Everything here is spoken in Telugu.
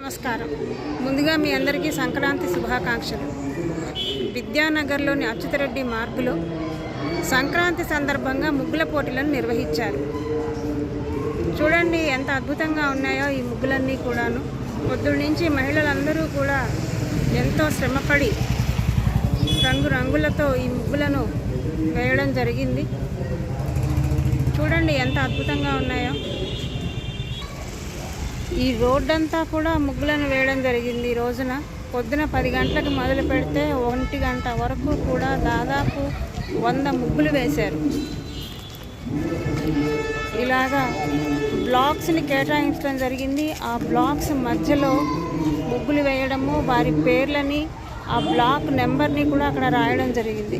నమస్కారం. ముందుగా మీ అందరికీ సంక్రాంతి శుభాకాంక్షలు. విద్యానగర్లోని అచ్యుతరెడ్డి మార్గులో సంక్రాంతి సందర్భంగా ముగ్గుల పోటీలను నిర్వహించారు. చూడండి ఎంత అద్భుతంగా ఉన్నాయో ఈ ముగ్గులన్నీ కూడాను. పొద్దున్న నుంచి మహిళలందరూ కూడా ఎంతో శ్రమపడి రంగులతో ఈ ముగ్గులను వేయడం జరిగింది. చూడండి ఎంత అద్భుతంగా ఉన్నాయో. ఈ రోడ్డంతా కూడా ముగ్గులను వేయడం జరిగింది. ఈ రోజున పొద్దున 10 గంటలకు మొదలు పెడితే 1 గంట వరకు కూడా దాదాపు 100 ముగ్గులు వేశారు. ఇలాగా బ్లాక్స్ని కేటాయించడం జరిగింది. ఆ బ్లాక్స్ మధ్యలో ముగ్గులు వేయడము, వారి పేర్లని, ఆ బ్లాక్ నెంబర్ని కూడా అక్కడ రాయడం జరిగింది.